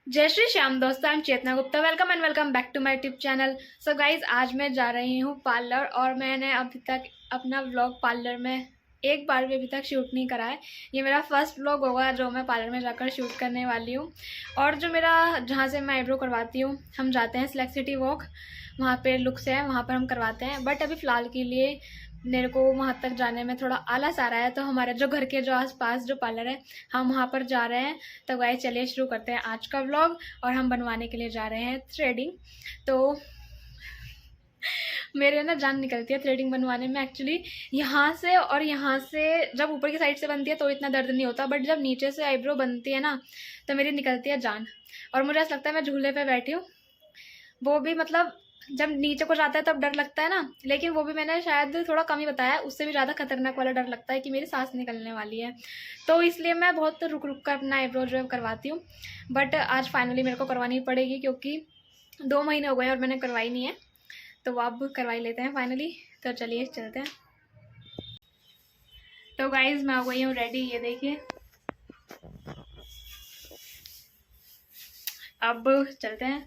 जय श्री श्याम दोस्तों, I am Chetna Gupta. Welcome and welcome back to my YouTube channel. So guys, आज मैं जा रही हूँ पार्लर और मैंने अभी तक अपना व्लॉग पार्लर में एक बार भी अभी तक शूट नहीं करा है। ये मेरा फर्स्ट व्लॉग होगा जो मैं पार्लर में जाकर शूट करने वाली हूँ। और जो मेरा जहाँ से मैं आईब्रो करवाती हूँ, हम जाते हैं सिलेक्ट सिटी वॉक, वहाँ पे लुक्स है, वहाँ पर हम करवाते हैं। बट अभी फ़िलहाल के लिए मेरे को वहाँ तक जाने में थोड़ा आलस आ रहा है, तो हमारे जो घर के जो आसपास जो पार्लर है, हम वहाँ पर जा रहे हैं। तो गाइस चलिए शुरू करते हैं आज का व्लॉग। और हम बनवाने के लिए जा रहे हैं थ्रेडिंग। तो मेरे ना जान निकलती है थ्रेडिंग बनवाने में। एक्चुअली यहाँ से और यहाँ से जब ऊपर की साइड से बनती है तो इतना दर्द नहीं होता, बट जब नीचे से आईब्रो बनती है ना, तो मेरी निकलती है जान। और मुझे ऐसा लगता है मैं झूले पे बैठी हूँ। वो भी मतलब जब नीचे को जाता है तब डर लगता है ना, लेकिन वो भी मैंने शायद थोड़ा कम ही बताया है। उससे भी ज़्यादा खतरनाक वाला डर लगता है कि मेरी सांस निकलने वाली है। तो इसलिए मैं बहुत रुक रुक कर अपना आईब्रो जो है करवाती हूँ। बट आज फाइनली मेरे को करवानी पड़ेगी, क्योंकि 2 महीने हो गए और मैंने करवाई नहीं है। तो अब करवाई लेते हैं फाइनली। तो चलिए चलते हैं। तो गाइज मैं हो गई हूँ रेडी, ये देखिए। अब चलते हैं।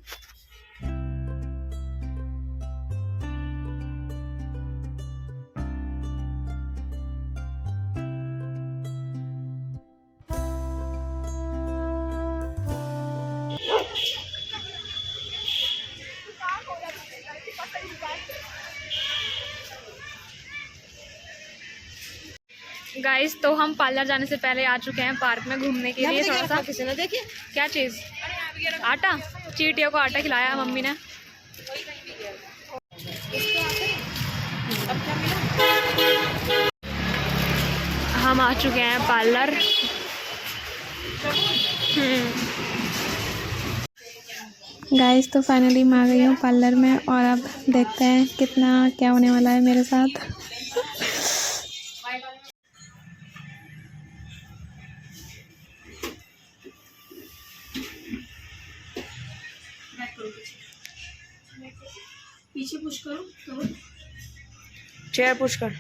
गाइस तो हम पार्लर जाने से पहले आ चुके हैं पार्क में घूमने के लिए। थोड़ा सा किसी ने देखिए क्या चीज़, आटा, चींटियों को आटा खिलाया मम्मी ने। हम आ चुके हैं पार्लर। गाइस तो फाइनली मैं आ गई हूँ पार्लर में, और अब देखते हैं कितना क्या होने वाला है मेरे साथ। पीछे पुश करो तो चेयर पुश कर,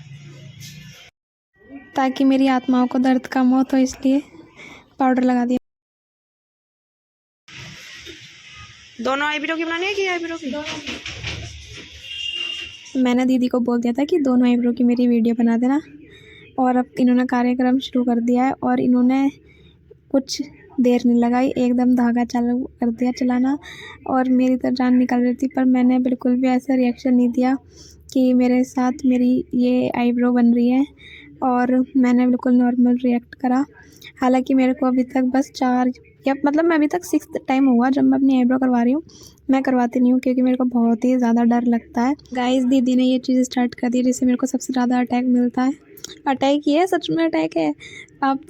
ताकि मेरी आत्माओं को दर्द कम हो, तो इसलिए पाउडर लगा दिया। दोनों आईब्रो की बनानी है कि आईब्रो की? मैंने दीदी को बोल दिया था कि दोनों आईब्रो की मेरी वीडियो बना देना, और अब इन्होंने कार्यक्रम शुरू कर दिया है। और इन्होंने कुछ देर नहीं लगाई, एकदम धागा चालू कर दिया चलाना। और मेरी तो जान निकल रही थी, पर मैंने बिल्कुल भी ऐसा रिएक्शन नहीं दिया कि मेरे साथ मेरी ये आईब्रो बन रही है, और मैंने बिल्कुल नॉर्मल रिएक्ट करा। हालांकि मेरे को अभी तक बस 4 या मतलब मैं अभी तक 6th टाइम हुआ जब मैं अपनी आईब्रो करवा रही हूँ। मैं करवाती नहीं हूँ क्योंकि मेरे को बहुत ही ज़्यादा डर लगता है। गाइस दीदी ने ये चीज़ स्टार्ट कर दी जिससे मेरे को सबसे ज़्यादा अटैक मिलता है। अटैक ही है, सच में अटैक है। आप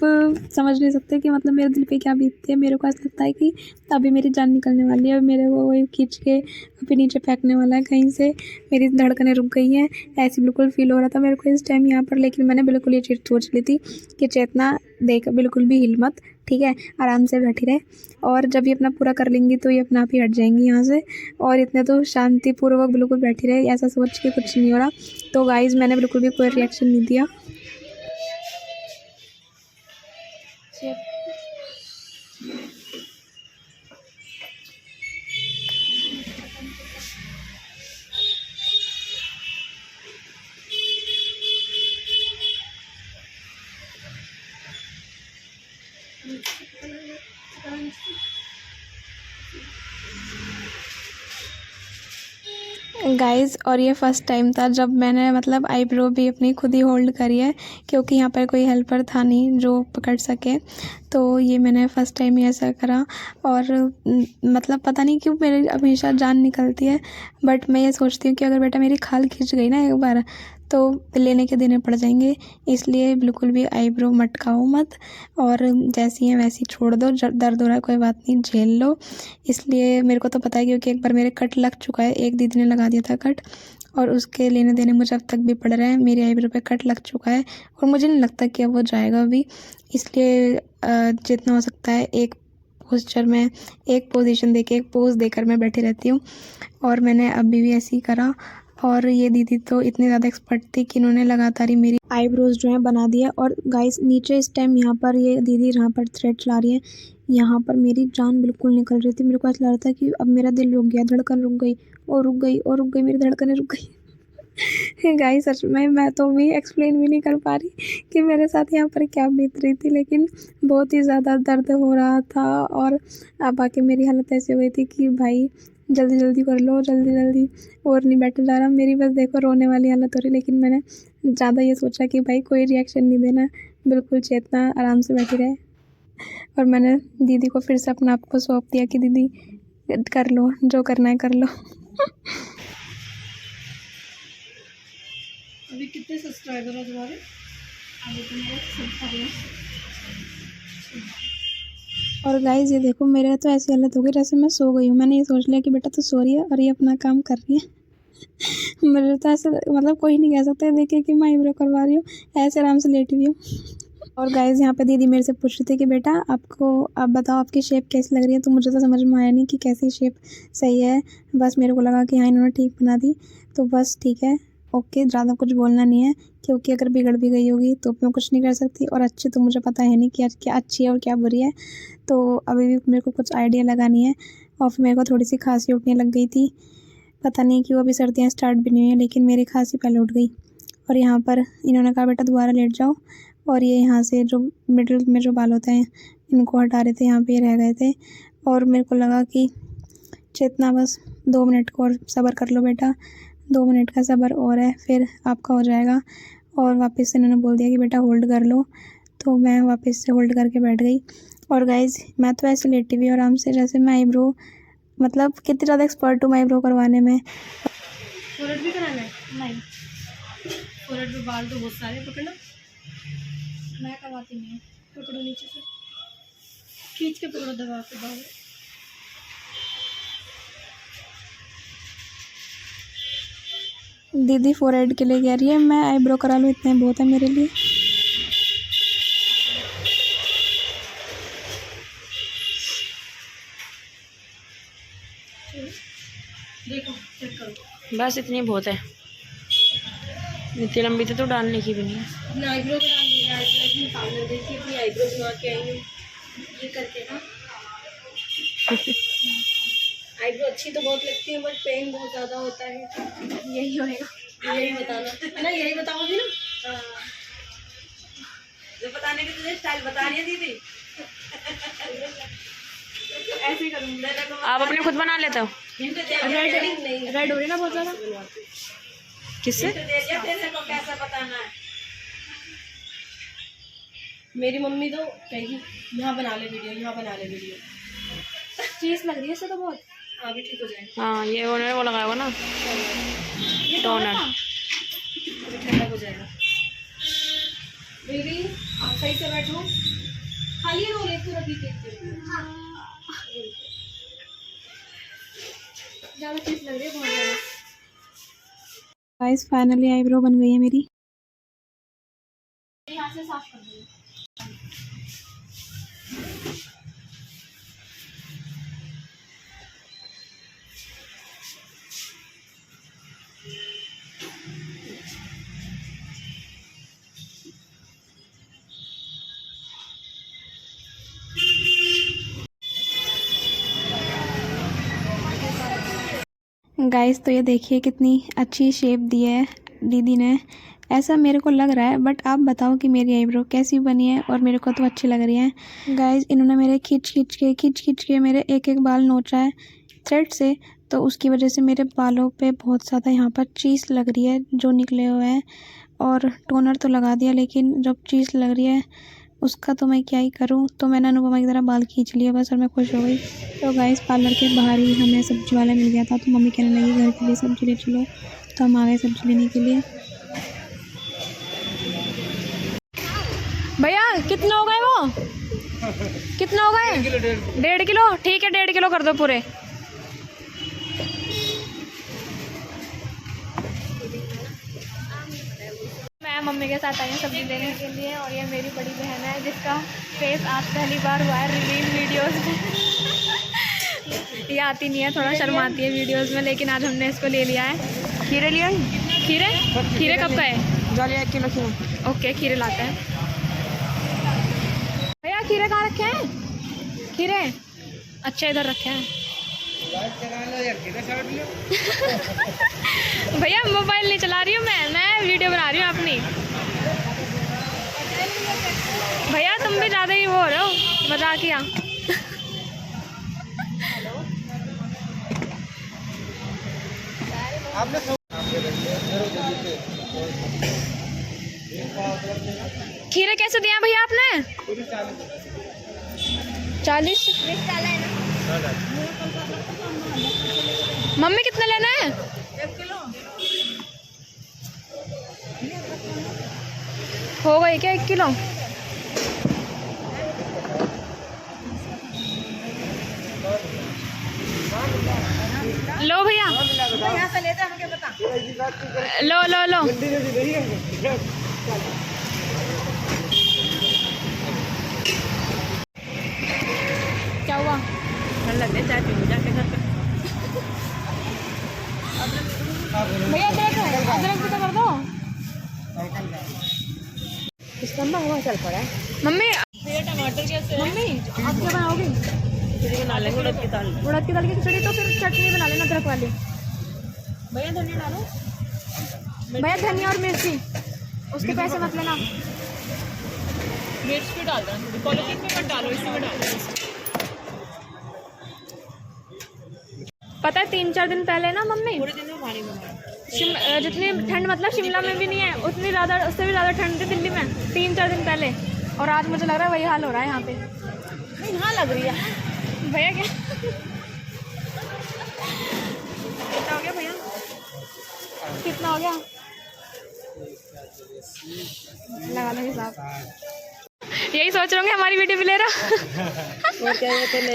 समझ नहीं सकते कि मतलब मेरे दिल पे क्या बीतती है। मेरे को ऐसा लगता है कि अभी मेरी जान निकलने वाली है और मेरे को वही खींच के अभी नीचे फेंकने वाला है कहीं से। मेरी धड़कनें रुक गई हैं, ऐसी बिल्कुल फील हो रहा था मेरे को इस टाइम यहाँ पर। लेकिन मैंने बिल्कुल ये चीज़ सोच ली थी कि चेतना देख, बिल्कुल भी हिल मत, ठीक है, आराम से बैठी रहे। और जब ये अपना पूरा कर लेंगी तो ये अपना आप ही हट जाएंगी यहाँ से। और इतने तो शांतिपूर्वक बिल्कुल बैठी रहे, ऐसा सोच के कुछ नहीं हो रहा। तो गाइज़ मैंने बिल्कुल भी कोई रिएक्शन नहीं दिया। गाइज़ और ये फ़र्स्ट टाइम था जब मैंने मतलब आईब्रो भी अपनी खुद ही होल्ड करी है, क्योंकि यहाँ पर कोई हेल्पर था नहीं जो पकड़ सके। तो ये मैंने फ़र्स्ट टाइम ही ऐसा करा। और मतलब पता नहीं क्यों मेरी हमेशा जान निकलती है, बट मैं ये सोचती हूँ कि अगर बेटा मेरी खाल खिंच गई ना एक बार, तो लेने के देने पड़ जाएंगे। इसलिए बिल्कुल भी आईब्रो मटकाओ मत, और जैसी है वैसी छोड़ दो। दर्द हो रहा है कोई बात नहीं, झेल लो। इसलिए मेरे को तो पता है क्योंकि एक बार मेरे कट लग चुका है, एक दीदी ने लगा दिया था कट, और उसके लेने देने मुझे अब तक भी पड़ रहे हैं। मेरी आईब्रो पे कट लग चुका है और मुझे नहीं लगता कि अब वो जाएगा अभी। इसलिए जितना हो सकता है एक पोस्चर में, एक पोजीशन देके, एक पोज देकर मैं बैठी रहती हूँ। और मैंने अभी भी ऐसे ही करा। और ये दीदी तो इतनी ज़्यादा एक्सपर्ट थी कि इन्होंने लगातार ही मेरी आईब्रोज जो है बना दिया। और गाइस नीचे इस टाइम यहाँ पर ये दीदी यहाँ पर थ्रेड चला रही है। यहाँ पर मेरी जान बिल्कुल निकल रही थी, मेरे को ऐसा लग रहा था कि अब मेरा दिल रुक गया, धड़कन रुक गई और रुक गई और रुक गई, मेरी धड़कनें रुक गई। गाइस सच में मैं तो भी एक्सप्लेन भी नहीं कर पा रही कि मेरे साथ यहाँ पर क्या बीत रही थी, लेकिन बहुत ही ज़्यादा दर्द हो रहा था। और अब आके मेरी हालत ऐसी हो गई थी कि भाई जल्दी जल्दी कर लो, जल्दी जल्दी, और नहीं बैठा जा रहा। मेरी बस देखो रोने वाली हालत हो रही, लेकिन मैंने ज़्यादा ये सोचा कि भाई कोई रिएक्शन नहीं देना, बिल्कुल चेतना आराम से बैठी रहे। और मैंने दीदी को फिर से अपने आप को सौंप दिया कि दीदी कर लो, जो करना है कर लो। अभी कितने सब्सक्राइबर है तुम्हारे? अभी तो मेरे 70 हैं। और गाइस ये देखो मेरे तो ऐसी हालत हो गई जैसे मैं सो गई हूँ। मैंने ये सोच लिया कि बेटा तो सो रही है और ये अपना काम कर रही है। मेरे तो ऐसे मतलब कोई नहीं कह सकता देखिए कि मैं आईब्रो करवा रही हूँ, ऐसे आराम से लेटी हुई हूँ। और गाइस यहाँ पे दीदी मेरे से पूछ रही थी कि बेटा आपको आप बताओ आपकी शेप कैसी लग रही है। तो मुझे तो समझ में आया नहीं कि कैसी शेप सही है, बस मेरे को लगा कि हाँ इन्होंने ठीक बना दी तो बस ठीक है, ओके, ज़्यादा कुछ बोलना नहीं है क्योंकि अगर बिगड़ भी गई होगी तो मैं कुछ नहीं कर सकती। और अच्छी तो मुझे पता है नहीं कि क्या अच्छी है और क्या बुरी है, तो अभी भी मेरे को कुछ आइडिया लगानी है। और फिर मेरे को थोड़ी सी खांसी उठने लग गई थी, पता नहीं क्यों, अभी सर्दियाँ स्टार्ट भी नहीं हुई हैं लेकिन मेरी खांसी पहले उठ गई। और यहाँ पर इन्होंने कहा बेटा दोबारा लेट जाओ, और ये यहाँ से जो मिडिल में जो बाल होते हैं इनको हटा रहे थे, यहाँ पे रह गए थे। और मेरे को लगा कि चेतना बस 2 मिनट को और सब्र कर लो बेटा, 2 मिनट का सब्र और है फिर आपका हो जाएगा। और वापस से इन्होंने बोल दिया कि बेटा होल्ड कर लो, तो मैं वापस से होल्ड करके बैठ गई। और गाइज़ मैं तो ऐसे लेटी हुई आराम से जैसे मैं आईब्रो मतलब कितनी ज़्यादा एक्सपर्ट हूँ आईब्रो करवाने में। फोरहेड भी कराना है? नहीं, फोरहेड पे बाल तो बहुत सारे, पकड़ना। मैं करवाती नहीं हूँ, पकड़ो नीचे से, खींच के पकड़ो दबा के बाल। दीदी फोरहेड के लिए कह रही है, मैं आईब्रो करा लूँ इतने बहुत है मेरे लिए। देखो चेक करो, बस इतनी बहुत है, इतनी लंबी तो डालने की भी नहीं है। अपने आईब्रो करा लो, आईब्रो सामने देखिए अपनी आईब्रो बना के आई हूँ ये करके ना। आईब्रो अच्छी तो बहुत लगती है बट पेन बहुत ज़्यादा होता है, यही होएगा, यही बताना है ना, यही बताओगी ना। जो बताने की तुझे स्टाइल बता रही है दीदी। ऐसे ही करूँगी। आप अपने खुद बना लेते हो? रेड हो रही ना बहुत ज़्यादा। किससे? कैसा बताना है? मेरी मम्मी तो कहेगी यहाँ बना ले वीडियो, यहाँ बना ले वीडियो। चीज़ लग रही है इससे तो बहुत। हाँ भी ठीक हो जाएगा। हाँ ये उन्होंने वो लगाया हुआ ना टोनर, अभी ठंडा हो जाएगा। बेबी आप सही से बैठो, खाली रो ले पूरा भी ज़्यादा चीज़ लग रही है बहुत ज़्यादा। गाइस फाइनली आईब्रो बन गई है मेरी। यहाँ से साफ कर दो। गाइस तो ये देखिए कितनी अच्छी शेप दी है दीदी ने, ऐसा मेरे को लग रहा है। बट आप बताओ कि मेरी आईब्रो कैसी बनी है, और मेरे को तो अच्छी लग रही है। गाइस इन्होंने मेरे खींच खींच के मेरे एक एक बाल नोचा है थ्रेड से, तो उसकी वजह से मेरे बालों पे बहुत ज़्यादा यहाँ पर चीज़ लग रही है जो निकले हुए हैं। और टोनर तो लगा दिया लेकिन जब चीज़ लग रही है उसका तो मैं क्या ही करूँ। तो मैंने अनुपमा की तरह बाल खींच लिया बस, और मैं खुश हो गई। तो गाइस पार्लर के बाहर ही हमें सब्जी वाला मिल गया था, तो मम्मी कहने लगी घर के लिए सब्जी ले चलो, तो हम आ गए सब्जी लेने के लिए। भैया कितने हो गए वो? कितने हो गए? 1.5 किलो। ठीक है 1.5 किलो कर दो पूरे। मैं मम्मी के साथ आई हूँ सब्जी लेने के लिए, और ये मेरी बड़ी बहन है जिसका फेस आज पहली बार हुआ है रिवील वीडियोस में। ये आती नहीं है, थोड़ा शर्माती है वीडियोस में, लेकिन आज हमने इसको ले लिया है। खीरे लिए खीरे खीरे कब का है? जालिया 1 किलो खीरे। ओके खीरे लाते हैं। भैया खीरे कहाँ रखे हैं? खीरे अच्छा इधर रखे हैं। भैया मोबाइल नहीं चला रही हूँ मैं वीडियो बना रही हूँ अपनी। भैया तुम भी ज़्यादा ही वो हो रहे हो, मजाकिया। खीरे कैसे दिए हैं भैया आपने? 40। मम्मी कितना लेना है? 1 किलो हो गई क्या 1 किलो? लो भैया, यहाँ से लेते हैं, हमें क्या पता। लो लो लो। क्या हुआ? लगते चाय पी जाके घर पे। भैया अदरक भी तो कर दो। इसका हुआ चल पड़ा है। मम्मी टमाटर कैसे? मम्मी आप क्या बनाओगी? खिचड़ी बना लेंगे उड़द की दाल। उड़द की दाल की खिचड़ी, तो फिर चटनी बना लेना अदरक वाली। भैया धनिया डालो। भैया धनिया और मिर्ची उसके पैसे मत लेना। मिर्च भी डाल देना, पॉलिथीन में मत डालो, इसी में डालो। पता है 3-4 दिन पहले ना मम्मी, पूरे दिन में पानी बनाया। जितनी ठंड मतलब शिमला में भी नहीं है उतनी ज़्यादा, उससे भी ज़्यादा ठंड थी दिल्ली में 3-4 दिन पहले, और आज मुझे लग रहा है वही हाल हो रहा है यहाँ पे। नहीं यहाँ लग रही है भैया क्या कितना हो गया भैया? कितना हो गया? लगा लो हिसाब। यही सोच रहे होंगे हमारी वीडियो भी ले रहा।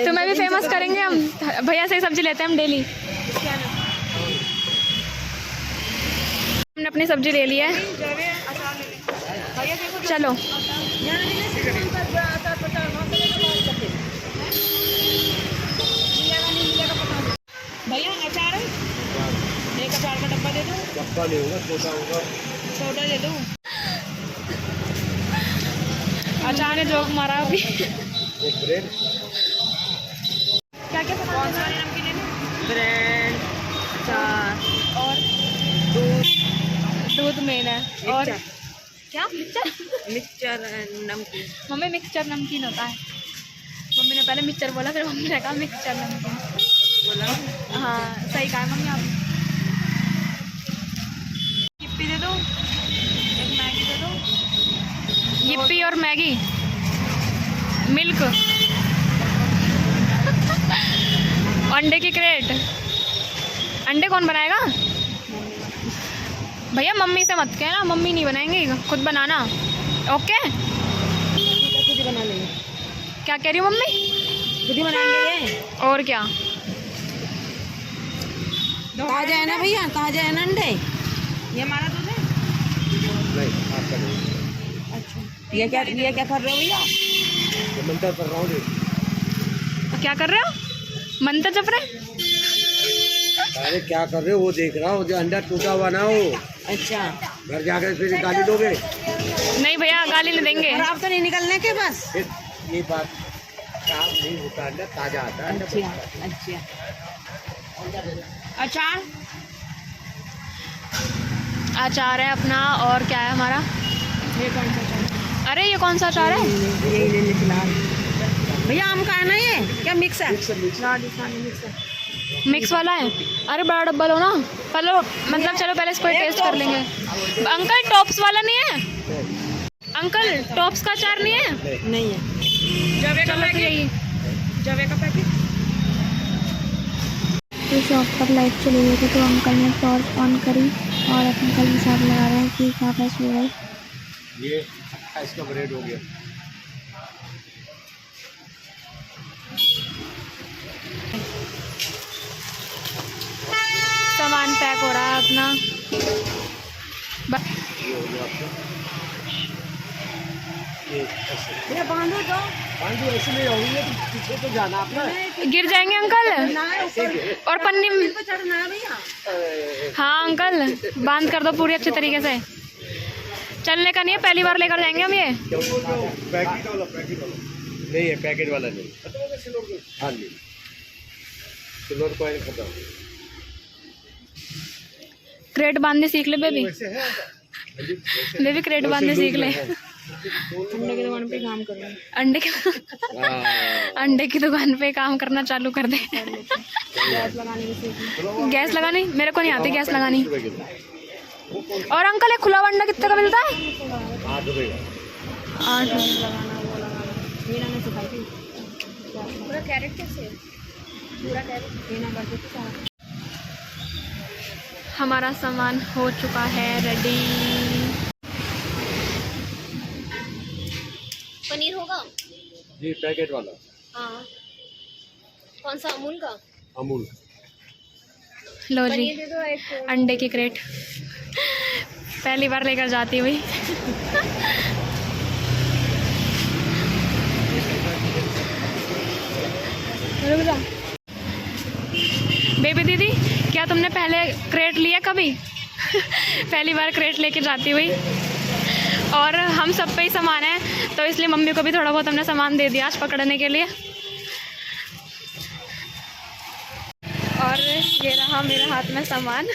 तो मैं भी फेमस करेंगे हम। भैया से ही सब्जी लेते हैं हम डेली। हमने अपनी सब्जी ले ली है, चलो। भैया अचार है? एक अचार का डब्बा दे दो। डब्बा नहीं होगा, छोटा होगा। छोटा दे दो। अचार ने जोक मारा अभी। एक ब्रेड, क्या क्या सामान लेना है? नमकीन लेना? ब्रेड, अचार और दूध दूध मेन है। और मिक्सचर। क्या मिक्सचर? मिक्सचर नमकीन। मम्मी मिक्सचर नमकीन होता है। मम्मी ने पहले मिक्सचर बोला, फिर मम्मी ने कहा मिक्सचर नमकीन। बोला हाँ सही कहा है मम्मी आप। यिप्पी दे दो, एक मैगी दे दो। यिप्पी और मैगी, मिल्क, अंडे की क्रेट। अंडे कौन बनाएगा? भैया मम्मी से मत कहना, मम्मी नहीं बनाएंगी, खुद बनाना। ओके खुद ही बना लेंगे। क्या कह रही हो मम्मी? खुद ही बनाएंगे ये। और क्या? ताजा है ना भैया, ताजा है ना अंडे। ये हमारा दूध है। नहीं आपका नहीं। अच्छा ये क्या कर रहे हो भैया? ये मंतर पर रहा हूँ। क्या कर रहे हो? मंत्र जप रहे? अरे क्या कर रहे हो वो देख रहा हूँ, जो अंडा टूटा हुआ ना हो। अच्छा घर जाकर फिर गाली दोगे। नहीं भैया गाली नहीं देंगे। और आप तो नहीं निकलने के बस। फिर ये बात साफ नहीं होता, अंडा ताजा आता है। अंडा अच्छा अच्छा अचार अचार है अपना, और क्या है हमारा? ये कौन सा अचार? अरे ये कौन सा अचार है? यही लेने फिलहाल। भैया आम का है ना ये? क्या मिक्स है? राजस्थानी मिक्स है। मिक्स वाला है? अरे बड़ा डब्बा लो ना पहले, मतलब चलो पहले इसको टेस्ट कर लेंगे। अंकल टॉप्स वाला नहीं है? अंकल टॉप्स का अचार नहीं है? नहीं है। जवे का चलो तो पैकेट, यही। जवे का पैकेट। तो शॉप पर लाइट चली गई थी, तो अंकल ने टॉर्च ऑन करी और अंकल हिसाब लगा रहे हैं कि कहाँ पैसे हुए। ये 28 का ब्रेड हो गया। सामान पैक हो रहा है अपना। ये हो गया आपका। ये ऐसे ये बांधो तो बांधो, ऐसे नहीं होगी तो पीछे तो जाना आपने। गिर जाएंगे अंकल। और पन्नी तो चढ़ना है भैया। हाँ अंकल, बांध कर दो पूरी अच्छे तरीके से। चलने का नहीं है, पहली बार लेकर जाएंगे हम ये। पैकेट वाला नहीं है, पैकेट वाला नहीं। हाँ जी, सिल्वर कॉइन खत्म। क्रेट बांधने सीख ले बेबी, बेबी क्रेट बांधने सीख ले। अंडे की दुकान पे काम कर रहे हैं। अंडे के अंडे की दुकान पे काम करना चालू कर दे। गैस लगाने की सीखी। गैस लगानी मेरे को नहीं आती, गैस लगानी। और अंकल एक खुला हुआ अंडा कितने का मिलता है? 8 रुपये। 8। लगाना वो लगाना मीना ने सिखाई थी। पूरा कैरेट कैसे? पूरा कैरेट मीना करती थी सारा। हमारा सामान हो चुका है रेडी। पनीर होगा? जी पैकेट वाला। हाँ। कौन सा, अमूल का? अमूल। लो जी, पनीर दे दो एक। अंडे की क्रेट पहली बार लेकर जाती हुई। रुक जा बेबी दीदी, क्या तुमने पहले क्रेट लिया कभी? पहली बार क्रेट लेके जाती हुई। और हम सब पे ही सामान है, तो इसलिए मम्मी को भी थोड़ा बहुत हमने सामान दे दिया आज पकड़ने के लिए। और ये रहा मेरे हाथ में सामान।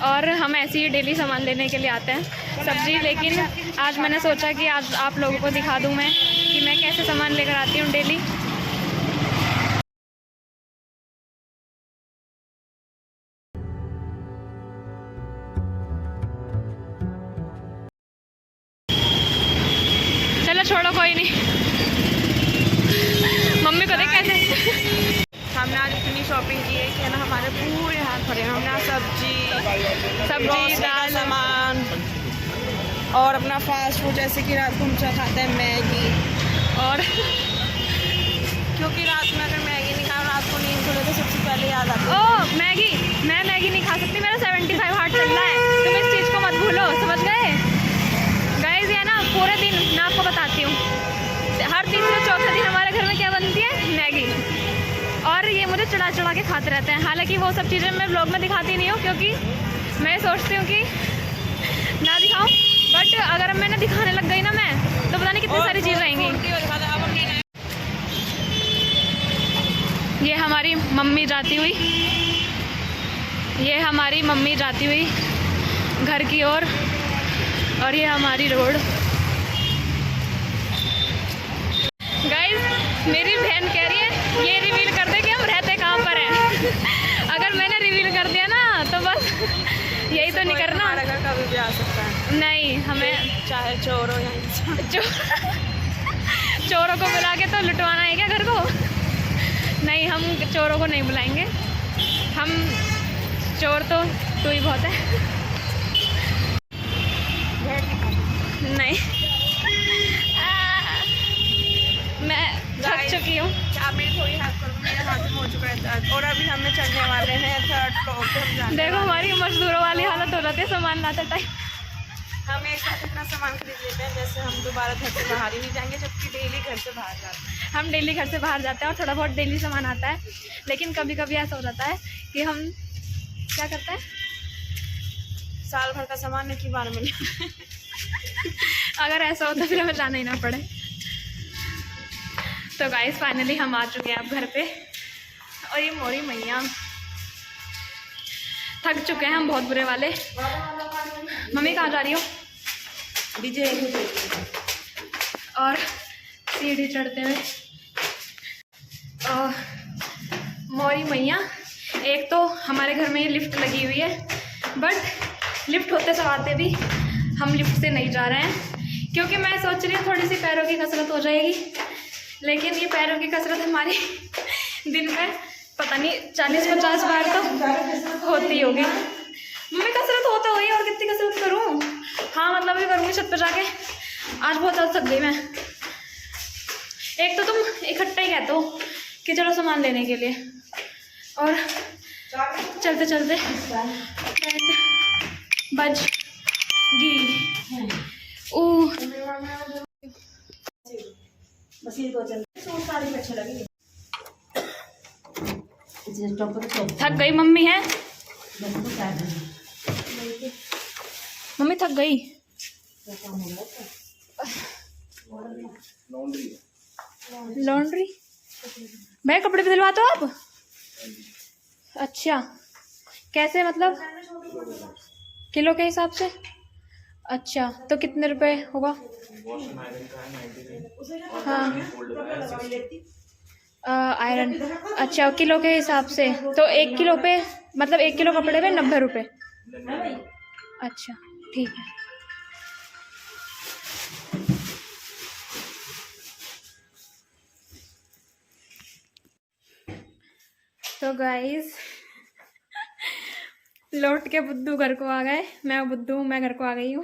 और हम ऐसे ही डेली सामान लेने के लिए आते हैं सब्जी, लेकिन आज मैंने सोचा कि आज आप लोगों को दिखा दूं मैं कि मैं कैसे सामान लेकर आती हूँ डेली। चलो छोड़ो, कोई नहीं। मम्मी को देख कैसे। हमने आज इतनी शॉपिंग की है कि ना हमारे पूरे हाथ भरे हैं। हमने सब्जी दाल सामान और अपना फास्ट फूड, जैसे कि रात को हम खाते हैं मैगी। और क्योंकि रात में अगर मैगी नहीं खाओ, रात को नींद खुले तो सबसे पहले याद आता है। ओ मैगी, मैं मैगी नहीं खा सकती, मेरा 75 हार्ट चल रहा है। तुम इस चीज़ को मत भूलो, समझ गए गाइस? ये ना पूरे दिन मैं आपको बताती हूँ, हर तीसरे चौथे दिन हमारे घर में क्या बनती है? मैगी। और ये मुझे चढ़ा चढ़ा के खाते रहते हैं। हालांकि वो सब चीज़ें मैं व्लॉग में दिखाती नहीं हूँ, क्योंकि मैं सोचती हूँ कि ना दिखाऊँ, बट अगर मैंने दिखाने लग गई ना मैं, तो पता नहीं कितनी सारी चीज़ रहेंगी। ये हमारी मम्मी जाती हुई, ये हमारी मम्मी जाती हुई घर की ओर, और ये हमारी रोड। गाइस, मेरी बहन कह रही है ये रिवील कर दे कि हम रहते कहाँ पर हैं। अगर मैंने रिवील कर दिया ना तो बस यही तो नहीं करना। हमारा घर कभी भी आ सकता है। नहीं, हमें चाहे चोर हो या इंसान। चोरों को बुला के तो लुटवाना है क्या घर को? नहीं, हम चोरों को नहीं बुलाएंगे। हम चोर तो तू ही बहुत है। नहीं, मैं थक चुकी हूँ। आप मेरी थोड़ी हेल्प करो, मेरे हाथ में हो चुका है दर्द। और अभी हमें चलने वाले हैं 3rd फ्लोर पे। हम जाने देखो हमारी मजदूरों वाली हालत हो जाती है सामान लाते टाइम। हम एक साथ इतना सामान खरीद लेते हैं जैसे हम दोबारा घर से बाहर ही नहीं जाएंगे, जबकि डेली घर से बाहर जाते हैं। हम डेली घर से बाहर जाते हैं और थोड़ा बहुत डेली सामान आता है, लेकिन कभी कभी ऐसा हो जाता है कि हम क्या करते हैं, साल भर का सामान एक ही बार मिल अगर ऐसा होता फिर हमें जाना ही ना पड़े। तो गाइस फाइनली हम आ चुके हैं अब घर पे। और ये मोरी मैया, थक चुके हैं हम बहुत बुरे वाले। मम्मी कहाँ जा रही हो? डीजे और सीढ़ी चढ़ते हुए मोरी मैया। एक तो हमारे घर में ये लिफ्ट लगी हुई है, बट लिफ्ट होते सब आते भी हम लिफ्ट से नहीं जा रहे हैं, क्योंकि मैं सोच रही हूँ थोड़ी सी पैरों की कसरत हो जाएगी। लेकिन ये पैरों की कसरत हमारी दिन में पता नहीं 40-50 बार तो होती होगी। मम्मी कसरत होता हुई और कितनी कसरत करूँ? हाँ मतलब ये करूँगी छत पर जाके। आज बहुत ज़्यादा थक गई मैं। एक तो तुम इकट्ठा ही कहते हो कि चलो सामान लेने के लिए, और चलते चलते बज गी। थक गई मम्मी है, मम्मी थक गई। लॉन्ड्री भाई कपड़े भी दिलवाते हो आप? अच्छा कैसे मतलब? किलो के हिसाब से? अच्छा तो कितने रुपए होगा? हाँ आयरन, अच्छा किलो के हिसाब से तो 1 किलो पे मतलब 1 किलो कपड़े पे 90 रुपये। अच्छा ठीक है। तो गाइस लौट के बुद्धू घर को आ गए, मैं बुद्धू हूँ, मैं घर को आ गई हूँ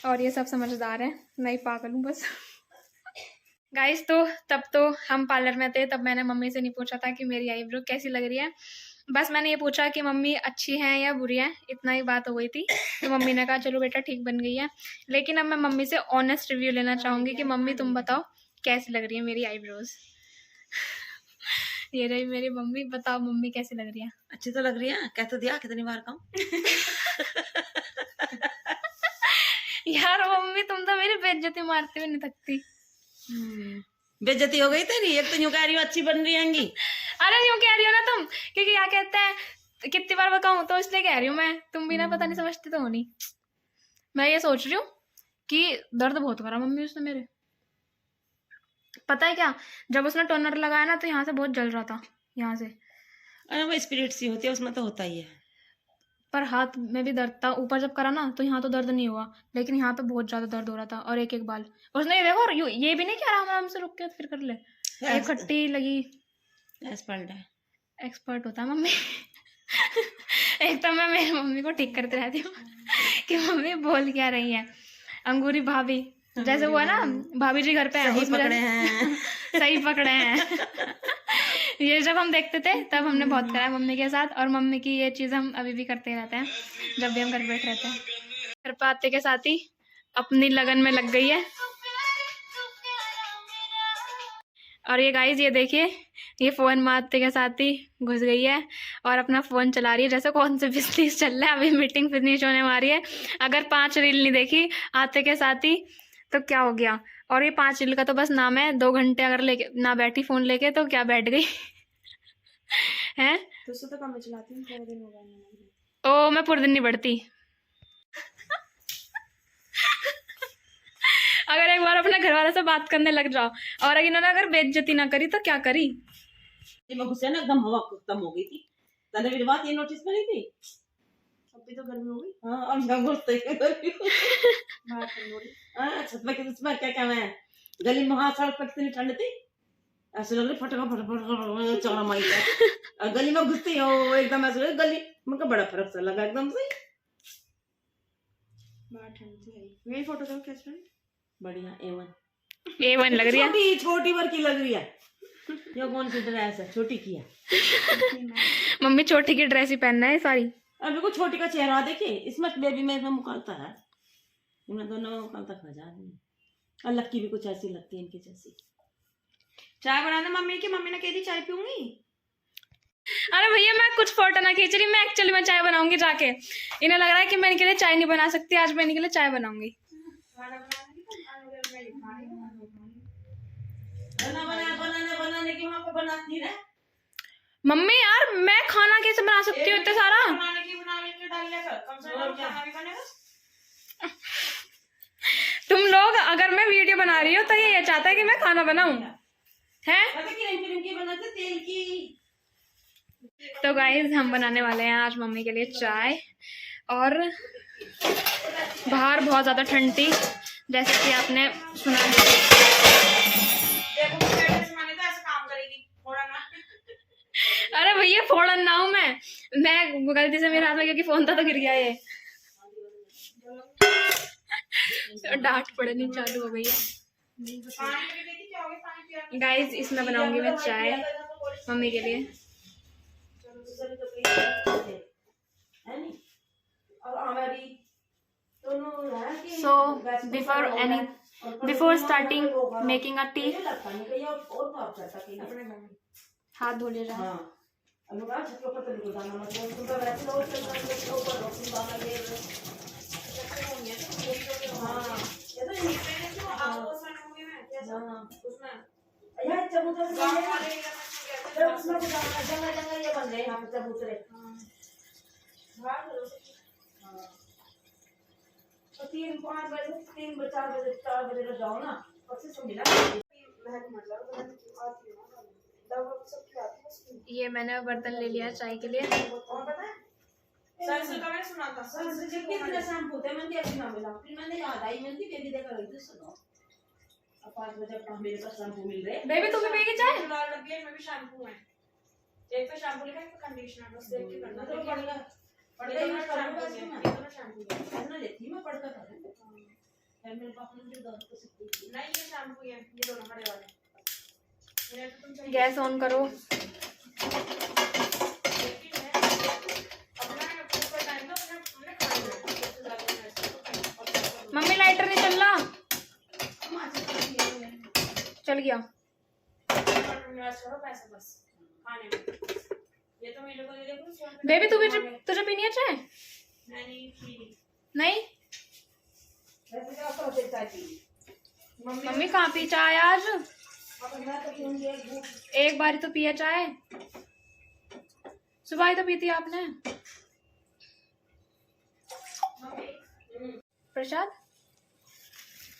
और ये सब समझदार हैं, मैं ही पागल हूँ बस। गाइस तो तब तो हम पार्लर में थे, तब मैंने मम्मी से नहीं पूछा था कि मेरी आईब्रो कैसी लग रही है, बस मैंने ये पूछा कि मम्मी अच्छी हैं या बुरी हैं, इतना ही बात हो गई थी। तो मम्मी ने कहा चलो बेटा ठीक बन गई है। लेकिन अब मैं मम्मी से ऑनेस्ट रिव्यू लेना चाहूँगी कि मम्मी तुम बताओ कैसी लग रही है मेरी आईब्रोज। ये रही मेरी मम्मी, बताओ मम्मी कैसी लग रही है? अच्छी तो लग रही है, कह तो दिया कितनी बार कहूं। यार मम्मी तुम तो मेरी बेइज्जती मारते हुए नहीं थकती। बेइज्जती हो गई तेरी, एक तो यूं कह रही हो अच्छी बन रही हैंगी। अरे यूं कह रही हो ना तुम, क्योंकि क्या कहते हैं कितनी बार बताऊं तो इसलिए कह रही हूँ मैं, तुम भी ना पता नहीं समझती तो होनी। मैं ये सोच रही हूँ कि दर्द बहुत करा मम्मी उसने मेरे, पता है क्या, जब उसने टोनर लगाया ना तो यहाँ से बहुत जल रहा था, यहाँ से। अरे वो स्पिरिट सी होती है उसमें तो होता ही है, पर हाथ में भी दर्द था, ऊपर जब करा ना तो यहाँ तो दर्द नहीं हुआ, लेकिन यहाँ पे बहुत ज्यादा दर्द हो रहा था। और एक एक बाल उसने ये देखो, ये भी नहीं कि आराम आराम से रुक के फिर कर ले, एक खट्टी लगी। एक्सपर्ट है, एक्सपर्ट होता है मम्मी। एक तो मैं मेरी मम्मी को ठीक करते रहती हूँ कि मम्मी बोल क्या रही है। अंगूरी भाभी जैसे हुआ ना, भाभी जी घर पे हैं, सही उसमें पकड़े हैं। सही पकड़े हैं। ये जब हम देखते थे तब हमने बहुत करा है मम्मी के साथ, और मम्मी की ये चीज़ हम अभी भी करते रहते हैं जब भी हम घर बैठ रहते हैं। घर पे आते के साथ ही अपनी लगन में लग गई है। और ये गाइस ये देखिए, ये फ़ोन मारते के साथ ही घुस गई है और अपना फ़ोन चला रही है जैसे कौन से बिजनेस चल रहा है। अभी मीटिंग फिनिश होने वाली है, अगर 5 रील नहीं देखी आते के साथ ही तो क्या हो गया। और ये 5 रील का तो बस नाम है, 2 घंटे अगर लेके ना बैठी फ़ोन लेके तो क्या बैठ गई है। तो कम चलाती हूँ, पूरे दिन हो गए। ओ मैं पूरे दिन नहीं बढ़ती। अगर एक बार अपने घर वाले से बात करने लग जाओ और इन्होंने अगर बेइज्जती ना करी तो क्या करी। मैं गुस्से ना एकदम हवा खत्म हो गई थी। तने मेरी बात ये नोटिस करी थी? अभी तो गर्मी हो गई। हाँ अब मैं गुस्से में गर्मी हो गई। हाँ छत पे किस पर क्या मैं गली में हाथ सड़क पर कितनी ठंड थी, ऐसे लग रही फटका फटका चौड़ा मारी था। गली में घुसती हो एकदम ऐसे लग गली में बड़ा फर्क सा लगा एकदम से। बाहर ठंड थी। मेरी फोटो तो कैसे बढ़िया A1 लग रही है। छोटी वर्क की लग रही है। ये कौन सी ड्रेस है? छोटी की है। मम्मी छोटी की ड्रेस ही पहनना है सारी। अब देखो छोटी का चेहरा देखिए, इसमें बेबी में मुकालता है, इन्हें दोनों मुकालता खजा नहीं। और लक्की भी कुछ ऐसी लगती है इनकी जैसी। चाय बनाना मम्मी की, मम्मी ने कह दी चाय पीऊंगी। अरे भैया मैं कुछ फोटो ना खींच रही, मैं एक्चुअली में चाय बनाऊंगी जाके। इन्हें लग रहा है कि मैं इनके लिए चाय नहीं बना सकती, आज मैं इनके लिए चाय बनाऊंगी। बनाने की वहाँ पे बनाती है मम्मी यार मैं खाना कैसे बना सकती हूँ इतना सारा? तुम लोग अगर मैं वीडियो बना रही हूँ तो ये चाहता है कि मैं खाना बनाऊं है। तो गाइस हम बनाने वाले हैं आज मम्मी के लिए चाय, और बाहर बहुत ज़्यादा ठंड थी जैसे कि आपने सुना। अरे भैया फोड़न ना हूँ मैं गलती से मेरे हाथ में क्योंकि फोन था तो गिर गया ये। डांट पड़नी चालू हो गई है। गाइस इसमें बनाऊंगी मैं चाय मम्मी के लिए। So before before starting making a T हाथ धो ले जाए। तो 3-5 बजे 4 बजे तक जाओ ना, पक्षी से मिला ये मैंने बर्तन ले लिया चाय के लिए। कितना शैम्पू थे मैंने अभी ना मिला, फिर मैंने याद आई मैंने बेबी देखा रही थी सुनो। अब 5 बजे अपना मेरे पास शैम्पू मिल रहे। बेबी तुम्हें पेगी चाय? में भी शैम्पू है, एक पे शैम्पू लिखा है, एक पे कंडीशनर, बस देख के करना। तो पड़ेगा ये दोनों शैम्पू है। इतना लेती मैं पढ़ कर फिर मेरे पापा ने मुझे दर्द को सकती नहीं ये शैम्पू है, ये दोनों बड़े वाले। मेरा तो तुम चाहिए गैस ऑन करो। मम्मी लाइटर नहीं चल रहा। चल गया। करो पैसे बस खाने में। ये तो मेरे को दे दे। बेबी तुझे पीनी है चाय? नहीं मम्मी कहाँ पी चाय आज? एक बार तो पिया चाय, सुबह ही तो पी थी आपने। प्रसाद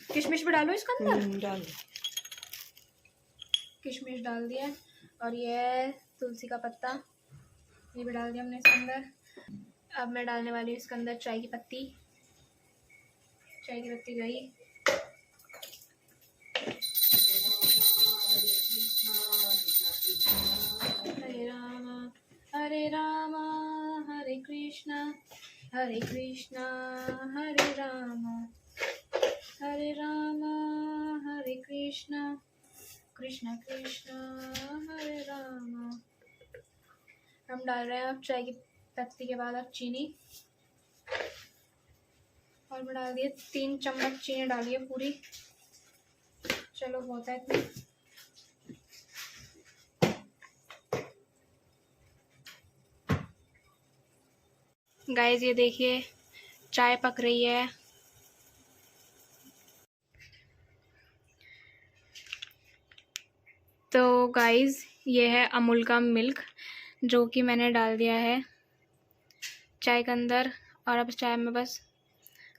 किशमिश भी डालो इसके अंदर। डाल किशमिश डाल दिया और ये है तुलसी का पत्ता, ये भी डाल दिया हमने इसके अंदर। अब मैं डालने वाली हूँ इसके अंदर चाय की पत्ती। चाय की पत्ती गई। हरे राम हरे कृष्णा हरे कृष्णा हरे राम हरे कृष्णा कृष्णा कृष्णा हरे राम। हम डाल रहे हैं अब चाय की पत्ती के बाद अब चीनी, और मैं डाल दिए 3 चम्मच चीनी डालिए पूरी। चलो बहुत है इतनी। गाइस ये देखिए चाय पक रही है। तो गाइस ये है अमूल का मिल्क जो कि मैंने डाल दिया है चाय के अंदर, और अब चाय में बस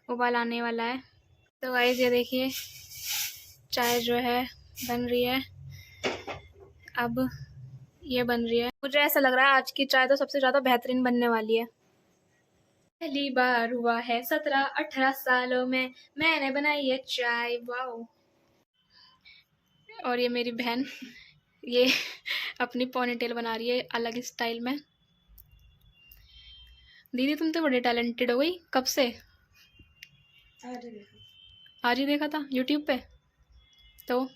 उबाल आने वाला है। तो गाइस ये देखिए चाय जो है बन रही है। अब ये बन रही है। मुझे ऐसा लग रहा है आज की चाय तो सबसे ज़्यादा बेहतरीन बनने वाली है। पहली बार हुआ है 17-18 सालों में मैंने बनाई है चाय। वाओ। और ये मेरी बहन ये अपनी पोनीटेल बना रही है अलग स्टाइल में। दीदी तुम तो बड़े टैलेंटेड हो गई। कब से? आज ही देखा था यूट्यूब पे। तो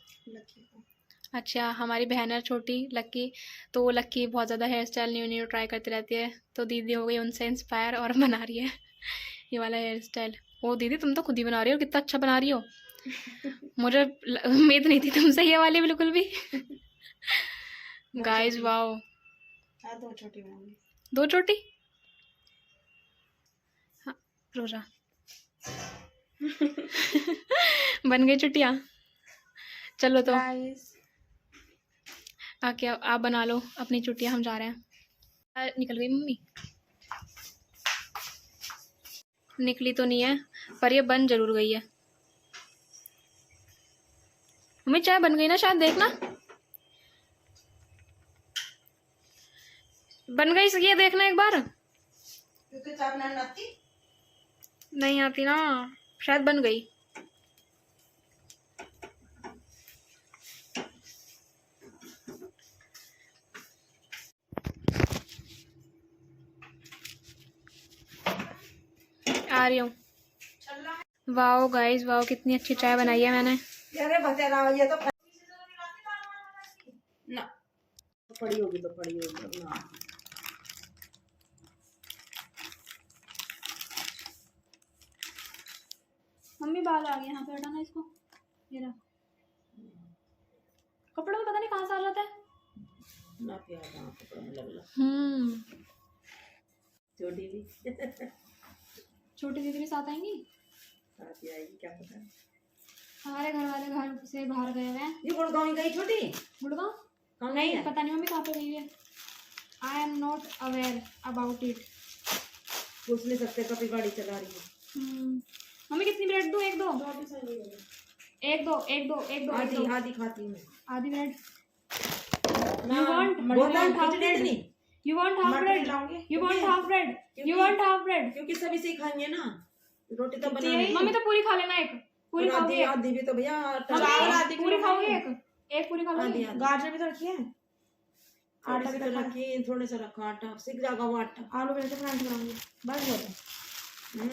अच्छा, हमारी बहन है छोटी लक्की, तो वो लक्की बहुत ज़्यादा हेयर स्टाइल न्यू ट्राई करती रहती है, तो दीदी हो गई उनसे इंस्पायर और बना रही है ये वाला हेयर स्टाइल। ओ दीदी तुम तो खुद ही बना रही हो, कितना अच्छा बना रही हो। मुझे उम्मीद नहीं थी तुमसे ये वाली बिल्कुल भी। Guys wow. 2 छोटी बनाऊंगी। 2 छोटी? हाँ रोजा बन गई चुटिया। चलो तो आके आप बना लो अपनी चुटिया, हम जा रहे हैं। निकल गई मम्मी? निकली तो नहीं है पर ये बन जरूर गई है। मम्मी चाय बन गई ना शायद, देखना बन गई। ये देखना एक बार। नहीं आती ना, शायद बन गई। आ रही हूँ। वाओ गाइस वाओ, कितनी अच्छी चाय बनाई है मैंने। ये तो ना पड़ी होगी तो पड़ी होगी ना। मम्मी बाल आ गए, यहाँ पे हटाना इसको। ये रहा। कपड़ों में पता नहीं कहाँ से आ जाता है। ना क्या कहाँ कपड़ा में लगला छोटी भी छोटी दीदी भी साथ आएंगी। साथ ही आएगी क्या पता। हमारे घर वाले घर से बाहर गए हुए हैं। ये गुड़गांव गई छोटी गुड़गांव कहाँ गई है? पता नहीं मम्मी कहाँ पे गई है। I am not aware about it. पूछ नहीं सकते कभी गाड़ी चला रही है। मम्मी कितनी ब्रेड दूँ? एक दो एक दो एक दो एक दो आधी आधी खाती हूँ आधी ब्रेड। ना, You want half khichdi bread? नहीं You want half मटर bread? लाऊंगी You want half bread? You want half bread? क्योंकि सभी से ही खाएंगे ना रोटी तो बनानी मम्मी तो पूरी खा लेना। एक पूरी और खाओगे? आधी भी तो भैया मम्मी, पूरी खाओगे? एक पूरी खा आधी लोगे? आधी गाजर भी तो रखी है, आटा भी तो रखी थोड़े सा रखा आटा सीख जाएगा वो आटा। आलू बेल के परांठे बनाऊंगी बस बहुत है।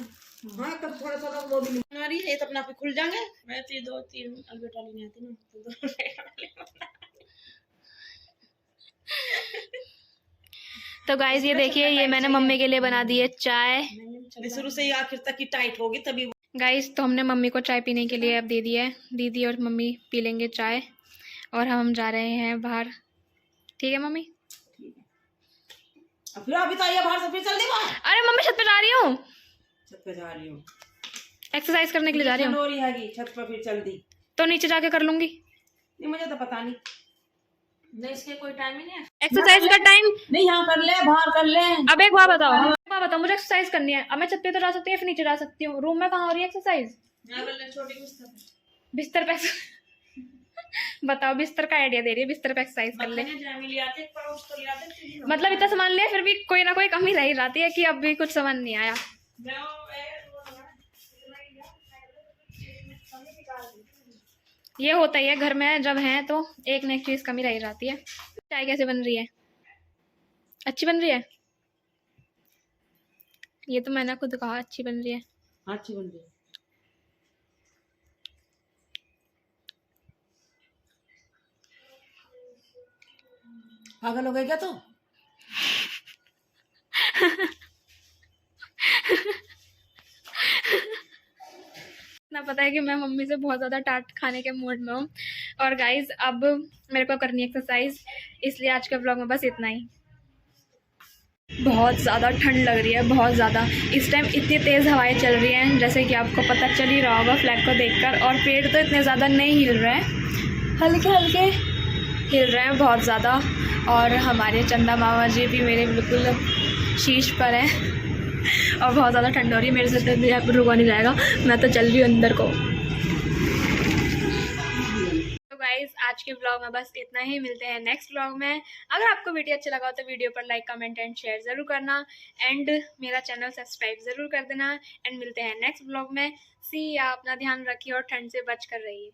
हाँ कब थोड़ा सा वो भी नहीं ये तो अपना पे खुल जाएंगे। मैं तो 2-3 अलबेट वाली नहीं आती ना तो 2 तो गाइस ये देखिए, ये मैंने मम्मी के लिए बना दी है चाय। शुरू से ही आखिर तक ही टाइट होगी तभी। गाइस तो हमने मम्मी को चाय पीने के लिए अब दे दिया है। दीदी और मम्मी पी लेंगे चाय और हम जा रहे हैं बाहर। ठीक है मम्मी? फिर अभी तो आइए बाहर से फिर चल दी बाहर। अरे मम्मी छत पे जा रही हूँ, छत पे जा रही हूँ एक्सरसाइज करने के लिए जा रही हूँ। डोरी हैगी छत पे फिर चल दी। तो नीचे जाके कर लूंगी। नहीं मुझे तो पता नहीं इसके कोई टाइम ही नहीं है। एक्सरसाइज का टाइम नहीं यहाँ कर ले बाहर कर ले। अब एक बात बताओ मुझे एक्सरसाइज करनी है। अब मैं छत पे तो जा सकती हूँ फिर नीचे जा सकती हूँ। रूम में कहाँ हो रही है एक्सरसाइज? बिस्तर पे बताओ, बिस्तर का आइडिया दे रही है, बिस्तर पे एक्सरसाइज कर ले। मतलब इतना सामान ले फिर भी कोई ना कोई कमी रह ही जाती है कि अब भी कुछ सामान नहीं आया। ये होता ही है घर में, जब है तो एक न एक चीज कमी रह जाती है। चाय कैसे बन रही है? अच्छी बन रही है? ये तो मैंने खुद कहा अच्छी बन रही है। अच्छी बन रही। पागल हो गए क्या तो? ना पता है कि मैं मम्मी से बहुत ज़्यादा टाट खाने के मूड में हूँ। और गाइज अब मेरे को करनी है एक्सरसाइज, इसलिए आज के ब्लॉग में बस इतना ही। बहुत ज़्यादा ठंड लग रही है, बहुत ज़्यादा। इस टाइम इतनी तेज़ हवाएं चल रही हैं जैसे कि आपको पता चल ही रहा होगा फ्लैग को देखकर। और पेड़ तो इतने ज़्यादा नहीं हिल रहे हैं, हल्के हल्के हिल रहे हैं बहुत ज़्यादा। और हमारे चंदा मामा जी भी मेरे बिल्कुल शीश पर हैं और बहुत ज़्यादा ठंड हो रही है। मेरे से रुका नहीं जाएगा, मैं तो चल रही हूँ अंदर को। तो गाइज आज के ब्लॉग में बस इतना ही, मिलते हैं नेक्स्ट ब्लॉग में। अगर आपको वीडियो अच्छा लगा हो तो वीडियो पर लाइक कमेंट एंड शेयर ज़रूर करना एंड मेरा चैनल सब्सक्राइब ज़रूर कर देना। एंड मिलते हैं नेक्स्ट ब्लॉग में। सी या अपना ध्यान रखिए और ठंड से बच कर रहिए।